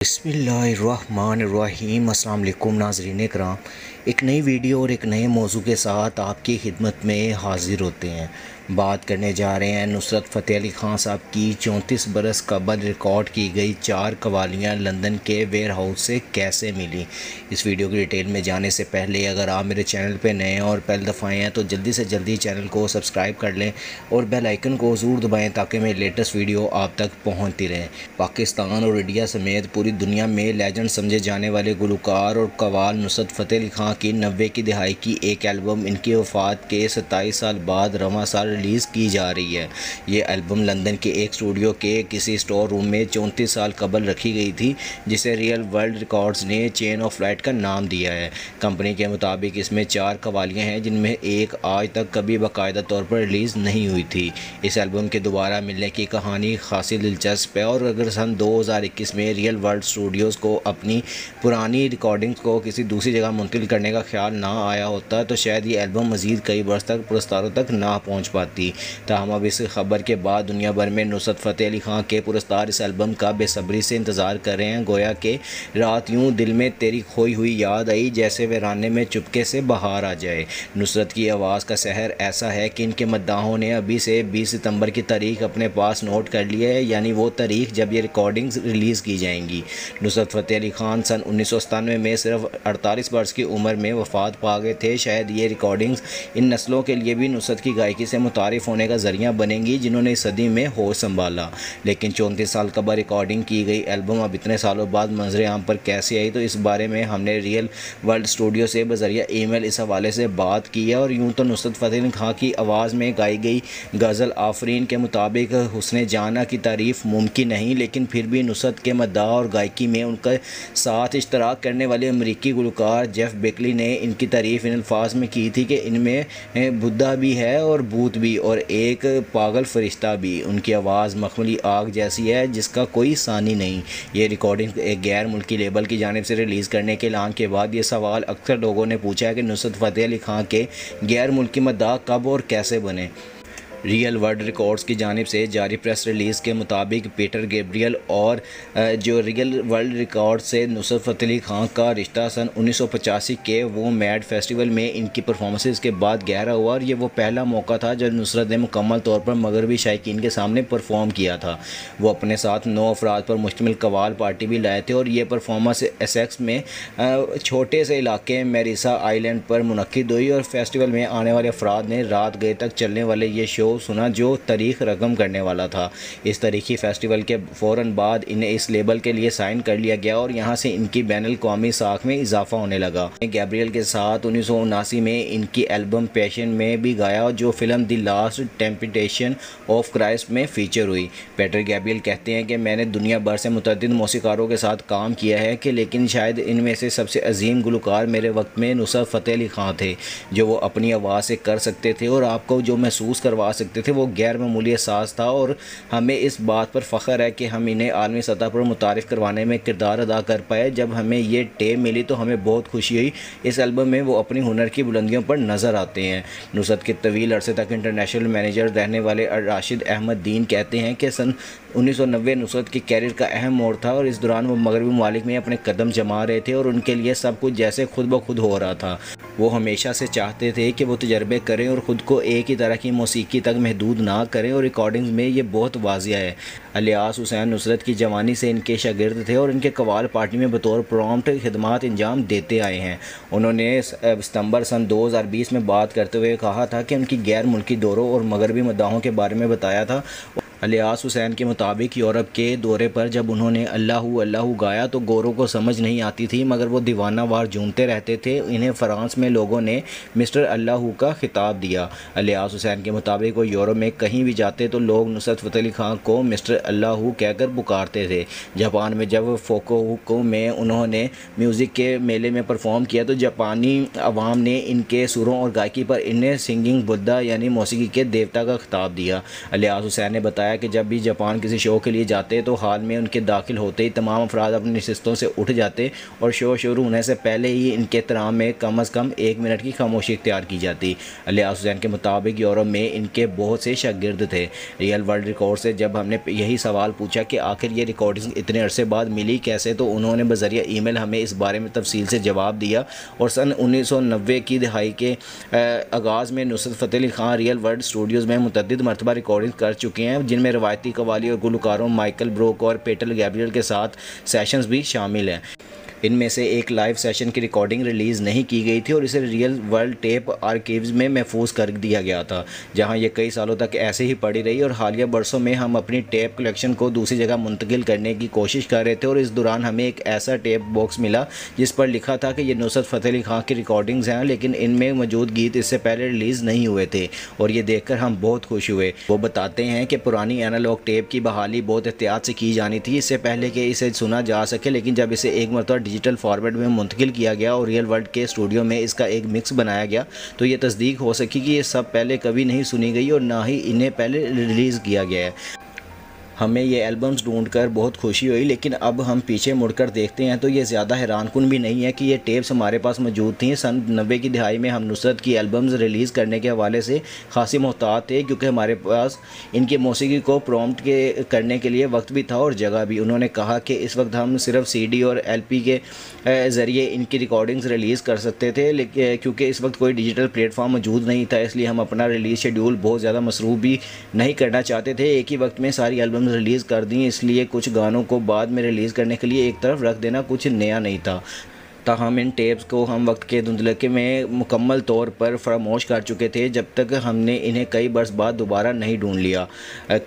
बिस्मिल्लाहिर्रहमानिर्रहीम। अस्सलाम वालेकुम नाज़रीन कराम, एक नई वीडियो और एक नए मौजू के साथ आपकी खिदमत में हाज़िर होते हैं। बात करने जा रहे हैं नुसरत फ़तेह अली ख़ान साहब की 34 बरस कबल रिकॉर्ड की गई 4 कवालियाँ लंदन के वेयर हाउस से कैसे मिली। इस वीडियो की डिटेल में जाने से पहले अगर आप मेरे चैनल पर नए हैं और पहली दफ़ा आए हैं तो जल्दी से जल्दी चैनल को सब्सक्राइब कर लें और बेल आइकन को ज़रूर दबाएँ ताकि मेरी लेटेस्ट वीडियो आप तक पहुँचती रहे। पाकिस्तान और इंडिया समेत पूरी दुनिया में लेजेंड समझे जाने वाले गुलकार और कवाल नुसरत फ़तेह अली ख़ान की 90 की दहाई की एक एल्बम इनकी वफ़ात के 27 साल बाद रवां साल रिलीज़ की जा रही है। ये एल्बम लंदन के एक स्टूडियो के किसी स्टोर रूम में 34 साल कबल रखी गई थी, जिसे रियल वर्ल्ड रिकॉर्ड्स ने चेन ऑफ लाइट का नाम दिया है। कंपनी के मुताबिक इसमें 4 कवालियाँ हैं, जिनमें एक आज तक कभी बाकायदा तौर पर रिलीज़ नहीं हुई थी। इस एल्बम के दोबारा मिलने की कहानी खासी दिलचस्प है और अगर सन 2021 में रियल वर्ल्ड स्टूडियोज़ को अपनी पुरानी रिकॉर्डिंग्स को किसी दूसरी जगह मुंतकिल करने का ख्याल ना आया होता तो शायद ये एल्बम मज़ीद कई वर्ष तक पुरस्कारों तक ना पहुँच पाती। ताहम अब इस खबर के बाद दुनिया भर में नुसरत फ़तेह अली ख़ान के पुरस्कार इस एल्बम का बेसब्री से इंतज़ार कर रहे हैं। गोया के रात यूँ दिल में तेरी खोई हुई याद आई, जैसे वीराने में चुपके से बाहर आ जाए। नुसरत की आवाज़ का सहर ऐसा है कि इनके मद्दाहों ने अभी से 20 सितंबर की तारीख अपने पास नोट कर ली है, यानी वो तारीख जब ये रिकॉर्डिंग्स रिलीज़ की जाएंगी। नुसरत फ़तेह अली ख़ान सन 1997 में सिर्फ 48 वर्ष की उम्र में वफ़ात पा गए थे। शायद ये रिकॉर्डिंग्स इन नस्लों के लिए भी नुसरत की गायकी से मुतारिफ़ होने का ज़रिया बनेंगी जिन्होंने इस सदी में होश संभाला। लेकिन 34 साल कबल रिकॉर्डिंग की गई एल्बम अब इतने सालों बाद मंजर आम पर कैसे आई, तो इस बारे में हमने रियल वर्ल्ड स्टूडियो से बज़रिया ईमेल इस हवाले से बात की है। और यूँ तो नुसरत फ़तेह अली ख़ान की आवाज़ में गाई गई गज़ल आफरीन के मुताबिक हुस्ने जाना की तारीफ़ मुमकिन नहीं, लेकिन फिर भी नुसरत के मद्दाह और गायकी में उनके साथ इश्तराक करने वाले अमरीकी गुलकार जेफ बेकली ने इनकी तारीफ़ इन अल्फाज में की थी कि इनमें बुद्धा भी है और भूत भी और एक पागल फरिश्ता भी। उनकी आवाज़ मखमली आग जैसी है जिसका कोई सानी नहीं। ये रिकॉर्डिंग एक गैर मुल्की लेबल की जानिब से रिलीज़ करने के ऐलान के बाद ये सवाल अक्सर लोगों ने पूछा है कि नुसरत फ़तेह अली ख़ान के गैर मुल्की मद्दाह कब और कैसे बने। रियल वर्ल्ड रिकॉर्ड्स की जानिब से जारी प्रेस रिलीज़ के मुताबिक पीटर गैब्रियल और जो रियल वर्ल्ड रिकॉर्ड से नुसरत फ़तेह अली ख़ान का रिश्ता सन 1985 के वो मैड फेस्टिवल में इनकी परफॉर्मेंसेस के बाद गहरा हुआ और ये वो पहला मौका था जब नुसरत ने मुकम्मल तौर पर मगरबी शायकीन के सामने परफॉर्म किया था। वो अपने साथ 9 अफराद पर मुश्तमिल कवाल पार्टी भी लाए थे और ये परफॉर्मेंस एसेक्स में छोटे से इलाके मेरिसा आइलैंड पर मुनक्किद हुई और फेस्टिवल में आने वाले अफराद ने रात गए तक चलने वाले ये शो सुना जो तारीख रकम करने वाला था। इस तारीखी फेस्टिवल के फ़ौरन बाद इन्हें इस लेबल के लिए साइन कर लिया गया और यहाँ से इनकी बैनुल कौमी साख में इजाफा होने लगा। गैब्रियल के साथ 1979 में इनकी एल्बम पैशन में भी गाया जो film the last temptation of Christ में फ़ीचर हुई। पीटर गैब्रियल कहते हैं कि मैंने दुनिया भर से मुतअद्दिद मौसीकारों के साथ काम किया है कि लेकिन शायद इनमें से सबसे अजीम गुलकार मेरे वक्त में नुसरत फ़तेह अली ख़ान थे, जो वो अपनी आवाज़ से कर सकते थे और आपको जो महसूस करवा सकते थे वो गैर मामूली एहसास था। और हमें इस बात पर फ़ख्र है कि हम इन्हें आलमी सतह पर मुतारिफ़ करवाने में किरदार अदा कर पाए। जब हमें ये टेप मिली तो हमें बहुत खुशी हुई। इस एल्बम में वो अपनी हुनर की बुलंदियों पर नज़र आते हैं। नुसरत के तवील अरसे तक इंटरनेशनल मैनेजर रहने वाले राशिद अहमद दीन कहते हैं कि सन 1990 नुसरत के कैरियर का अहम मोड़ था और इस दौरान वो मगरबी ममालिक में अपने कदम जमा रहे थे और उनके लिए सब कुछ जैसे खुद ब खुद हो रहा था। वो हमेशा से चाहते थे कि वो तजर्बे करें और ख़ुद को एक ही तरह की मौसीकी तक महदूद ना करें और रिकॉर्डिंग्स में ये बहुत वाज़िया है। अलियास हुसैन नुसरत की जवानी से इनके शागिर्द थे और इनके कवाल पार्टी में बतौर प्रॉम्प्ट खिदमात अंजाम देते आए हैं। उन्होंने सितंबर सन 2020 में बात करते हुए कहा था कि उनकी गैर मुल्की दौरों और मगरबी मद्दाहों के बारे में बताया था। अलियास हुसैन के मुताबिक यूरोप के दौरे पर जब उन्होंने अल्लाहू अल्लाहू गाया तो गोरों को समझ नहीं आती थी, मगर वो दीवाना वार झूमते रहते थे। इन्हें फ़्रांस में लोगों ने मिस्टर अल्लाहू का खिताब दिया। अलियास हुसैन के मुताबिक वो यूरोप में कहीं भी जाते तो लोग नुसरत फ़तेह अली ख़ान को मिस्टर अल्लाहू कहकर पुकारते थे। जापान में जब फोकोहुको में उन्होंने म्यूज़िक के मेले में परफॉर्म किया तो जापानी अवाम ने इनके सुरों और गायकी पर इन्हें सिंगिंग बुद्धा यानी मौसीकी के देवता का खिताब दिया। अलियास हुसैन ने बताया बताया कि जब भी जापान किसी शो के लिए जाते तो हाल में उनके दाखिल होते ही तमाम अफराद अपनी नशिस्तों से उठ जाते और शो शुरू होने से पहले ही इनके एहतराम में कम अज़ कम 1 मिनट की खामोशी इख्तियार की जाती। इलियास हुसैन के मुताबिक यूरोप में इनके बहुत से शागिर्द थे। रियल वर्ल्ड रिकॉर्ड से जब हमने यही सवाल पूछा कि आखिर ये रिकॉर्डिंग इतने अरसे बाद मिली कैसे, तो उन्होंने बज़रिया ईमेल हमें इस बारे में तफसील से जवाब दिया। और सन 1990 की दहाई के आगाज़ में Nusrat Fateh Ali Khan real world Studios में मुतअद्दिद मरतबा रिकॉर्डिंग कर चुके हैं, जिनमें रवायती कव्वाली और गुलकारों माइकल ब्रोक और पेटर गैब्रियल के साथ सेशंस भी शामिल हैं। इनमें से एक लाइव सेशन की रिकॉर्डिंग रिलीज़ नहीं की गई थी और इसे रियल वर्ल्ड टेप आर्काइव्स में महफूज कर दिया गया था, जहां ये कई सालों तक ऐसे ही पड़ी रही। और हालिया बरसों में हम अपनी टेप कलेक्शन को दूसरी जगह मुंतकिल करने की कोशिश कर रहे थे और इस दौरान हमें एक ऐसा टेप बॉक्स मिला जिस पर लिखा था कि ये नुसरत फ़तेह अली ख़ान की रिकॉर्डिंग्स हैं, लेकिन इनमें मौजूद गीत इससे पहले रिलीज़ नहीं हुए थे और ये देखकर हम बहुत खुश हुए। वो बताते हैं कि पुरानी एनालॉग टेप की बहाली बहुत एहतियात से की जानी थी इससे पहले कि इसे सुना जा सके, लेकिन जब इसे एक मरतबा डिजिटल फॉर्मेट में मुंतकिल किया गया और रियल वर्ल्ड के स्टूडियो में इसका एक मिक्स बनाया गया तो ये तस्दीक हो सकी कि ये सब पहले कभी नहीं सुनी गई और ना ही इन्हें पहले रिलीज़ किया गया है। हमें ये एल्बम्स ढूंढकर बहुत खुशी हुई, लेकिन अब हम पीछे मुड़कर देखते हैं तो ये ज़्यादा हैरानकुन भी नहीं है कि ये टेप्स हमारे पास मौजूद थी। सन 90 की दिहाई में हम नुसरत की एल्बम्स रिलीज़ करने के हवाले से खासी मोहतात थे, क्योंकि हमारे पास इनकी मौसीकी को प्रॉम्प्ट करने के लिए वक्त भी था और जगह भी। उन्होंने कहा कि इस वक्त हम सिर्फ CD और LP के ज़रिए इनकी रिकॉर्डिंग्स रिलीज़ कर सकते थे, लेकिन क्योंकि इस वक्त कोई डिजिटल प्लेटफॉर्म मौजूद नहीं था, इसलिए हम अपना रिलीज़ शेड्यूल बहुत ज़्यादा मसरूफ़ भी नहीं करना चाहते थे। एक ही वक्त में सारी एल्बम रिलीज़ कर दी, इसलिए कुछ गानों को बाद में रिलीज़ करने के लिए एक तरफ रख देना कुछ नया नहीं था। ताहम इन टेप्स को हम वक्त के धुंधलके में मुकम्मल तौर पर फरामोश कर चुके थे जब तक हमने इन्हें कई बरस बाद दोबारा नहीं ढूंढ लिया।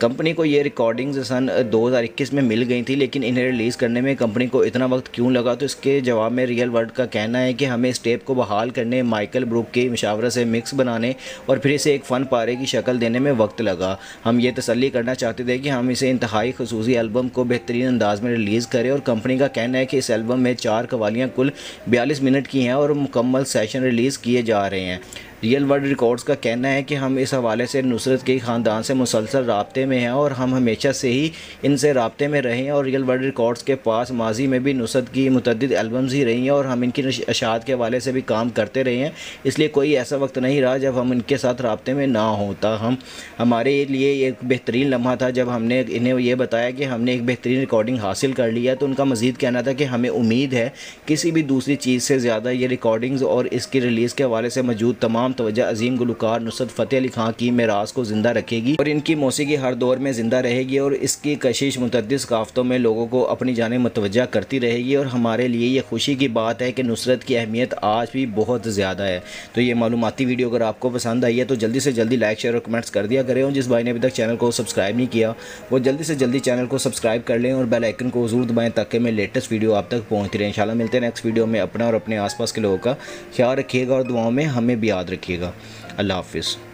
कंपनी को ये रिकॉर्डिंग्स सन 2021 में मिल गई थी, लेकिन इन्हें रिलीज़ करने में कंपनी को इतना वक्त क्यों लगा, तो इसके जवाब में रियल वर्ल्ड का कहना है कि हमें इस टेप को बहाल करने, माइकल ब्रूक की मशावरत से मिक्स बनाने और फिर इसे एक फ़न पारे की शक्ल देने में वक्त लगा। हम ये तसल्ली करना चाहते थे कि हम इसे इंतहाई खसूसी एल्बम को बेहतरीन अंदाज में रिलीज़ करें और कंपनी का कहना है कि इस एल्बम में 4 कवालियाँ कुल 42 मिनट की हैं और मुकम्मल सेशन रिलीज़ किए जा रहे हैं। रियल वर्ल्ड रिकॉर्ड्स का कहना है कि हम इस हवाले से नुसरत के ख़ानदान से मुसलसल राब्ते में हैं और हम हमेशा से ही इनसे राब्ते में रहे हैं और रियल वर्ल्ड रिकॉर्ड्स के पास माजी में भी नुसरत की मुतअद्दिद एल्बम्स ही रही हैं और हम इनकी अशात के हवाले से भी काम करते रहे हैं, इसलिए कोई ऐसा वक्त नहीं रहा जब हम इनके साथ राब्ते में ना होता। हमारे लिए एक बेहतरीन लम्हा था जब हमने इन्हें ये बताया कि हमने एक बेहतरीन रिकॉर्डिंग हासिल कर लिया, तो उनका मज़ीद कहना था कि हमें उम्मीद है किसी भी दूसरी चीज़ से ज़्यादा ये रिकॉर्डिंग्स और इसकी रिलीज़ के हवाले से मौजूद तमाम तवज्जो अजीम गुलकार नुसरत फ़तेह अली ख़ान की मेरास को ज़िंदा रखेगी और इनकी मौसीकी हर दौर में ज़िंदा रहेगी और इसकी कशिश मुतअद्दिद सकाफ़तों में लोगों को अपनी जाने मुतवज्जा करती रहेगी। और हमारे लिए ये खुशी की बात है कि नुसरत की अहमियत आज भी बहुत ज़्यादा है। तो ये मालूमाती वीडियो अगर आपको पसंद आई है तो जल्दी से जल्दी लाइक शेयर और कमेंट्स कर दिया करें और जिस भाई ने अभी तक चैनल को सब्सक्राइब नहीं किया वो जल्दी से जल्दी चैनल को सब्सक्राइब कर लें और बेल आइकन को ज़रूर दबाएँ ताकि मैं लेटेस्ट वीडियो आप तक पहुँचती रहे। इंशाल्लाह मिलते हैं नेक्स्ट वीडियो में। अपना और अपने आसपास के लोगों का ख्याल रखिएगा और दुआओं में हमें भी याद रखिएगा। अल्लाह हाफ़िज़।